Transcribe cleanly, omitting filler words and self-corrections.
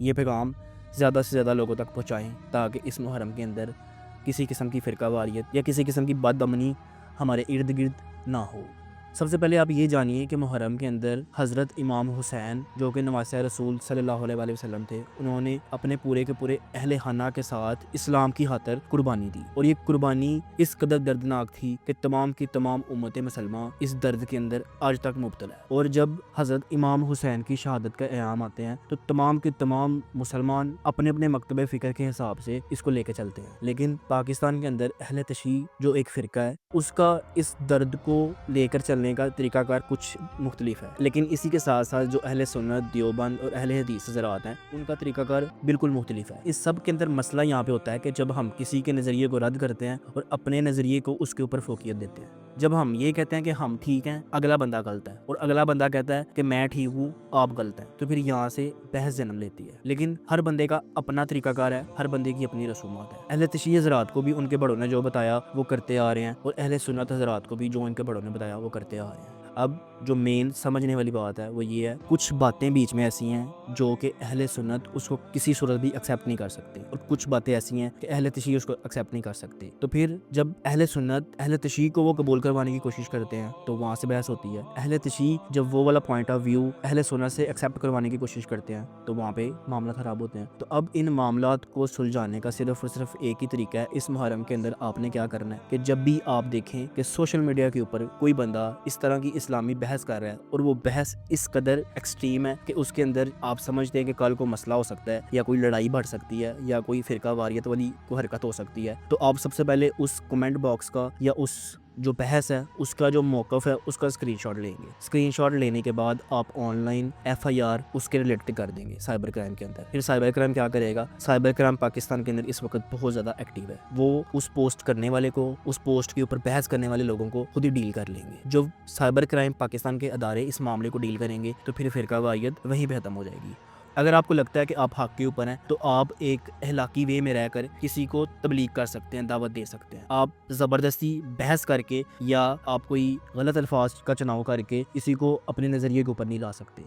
یہ پیغام زیادہ سے زیادہ لوگوں تک پہنچائیں تاکہ اس محرم کے اندر کسی قسم کی فرقہ واریت یا کسی قسم کی بد امنی ہمارے ارد گرد نہ ہو۔ سب سے پہلے آپ یہ جانیے کہ محرم کے اندر حضرت امام حسین جو کہ نواسہ رسول صلی اللہ علیہ وآلہ وسلم تھے، انہوں نے اپنے پورے کے پورے اہل خانہ کے ساتھ اسلام کی خاطر قربانی دی، اور یہ قربانی اس قدر دردناک تھی کہ تمام کی تمام امت مسلمہ اس درد کے اندر آج تک مبتلا ہے۔ اور جب حضرت امام حسین کی شہادت کا ایام آتے ہیں تو تمام کے تمام مسلمان اپنے اپنے مکتب فکر کے حساب سے اس کو لے کے چلتے ہیں، لیکن پاکستان کے اندر اہل تشیع جو ایک فرقہ ہے اس کا اس درد کو لے کر چلنے کا طریقہ کار کچھ مختلف ہے، لیکن اسی کے ساتھ ساتھ جو اہل سنت، دیوبند اور اہل حدیث حضرات ہیں ان کا طریقہ کار بالکل مختلف ہے۔ اس سب کے اندر مسئلہ یہاں پہ ہوتا ہے کہ جب ہم کسی کے نظریے کو رد کرتے ہیں اور اپنے نظریے کو اس کے اوپر فوقیت دیتے ہیں، جب ہم یہ کہتے ہیں کہ ہم ٹھیک ہیں، اگلا بندہ غلط ہے، اور اگلا بندہ کہتا ہے کہ میں ٹھیک ہوں آپ غلط ہیں، تو پھر یہاں سے بحث جنم لیتی ہے۔ لیکن ہر بندے کا اپنا طریقہ کار ہے، ہر بندے کی اپنی رسومات ہے۔ اہل تشیع حضرات کو بھی ان کے بڑوں نے جو بتایا وہ کرتے آ رہے ہیں، اور اہل سنت حضرات کو بھی جو ان کے بڑوں نے بتایا وہ کرتے آ رہے ہیں۔ اب جو مین سمجھنے والی بات ہے وہ یہ ہے، کچھ باتیں بیچ میں ایسی ہیں جو کہ اہل سنت اس کو کسی صورت بھی ایکسیپٹ نہیں کر سکتے، اور کچھ باتیں ایسی ہیں کہ اہل تشیع اس کو ایکسیپٹ نہیں کر سکتے۔ تو پھر جب اہل سنت اہل تشیع کو وہ قبول کروانے کی کوشش کرتے ہیں تو وہاں سے بحث ہوتی ہے، اہل تشیع جب وہ والا پوائنٹ آف ویو اہل سنت سے ایکسیپٹ کروانے کی کوشش کرتے ہیں تو وہاں پہ معاملہ خراب ہوتے ہیں۔ تو اب ان معاملات کو سلجھانے کا صرف اور صرف ایک ہی طریقہ ہے۔ اس محرم کے اندر آپ نے کیا کرنا ہے کہ جب بھی آپ دیکھیں کہ سوشل میڈیا کے اوپر کوئی بندہ اس طرح کی اسلامی بحث کر رہا ہے اور وہ بحث اس قدر ایکسٹریم ہے کہ اس کے اندر آپ سمجھتے ہیں کہ کل کو مسئلہ ہو سکتا ہے یا کوئی لڑائی بڑھ سکتی ہے یا کوئی فرقہ واریت والی کوئی حرکت ہو سکتی ہے، تو آپ سب سے پہلے اس کمنٹ باکس کا یا اس جو بحث ہے اس کا جو موقف ہے اس کا اسکرین شاٹ لیں گے۔ اسکرین شاٹ لینے کے بعد آپ آن لائن FIR اس کے ریلیٹڈ کر دیں گے سائبر کرائم کے اندر۔ پھر سائبر کرائم کیا کرے گا؟ سائبر کرائم پاکستان کے اندر اس وقت بہت زیادہ ایکٹیو ہے، وہ اس پوسٹ کرنے والے کو، اس پوسٹ کے اوپر بحث کرنے والے لوگوں کو خود ہی ڈیل کر لیں گے۔ جو سائبر کرائم پاکستان کے ادارے اس معاملے کو ڈیل کریں گے تو پھر فرقہ واریت وہیں پہ ختم ہو جائے گی۔ اگر آپ کو لگتا ہے کہ آپ حق کے اوپر ہیں تو آپ ایک اخلاقی وے میں رہ کر کسی کو تبلیغ کر سکتے ہیں، دعوت دے سکتے ہیں۔ آپ زبردستی بحث کر کے یا آپ کوئی غلط الفاظ کا چناؤ کر کے کسی کو اپنے نظریے کے اوپر نہیں لا سکتے۔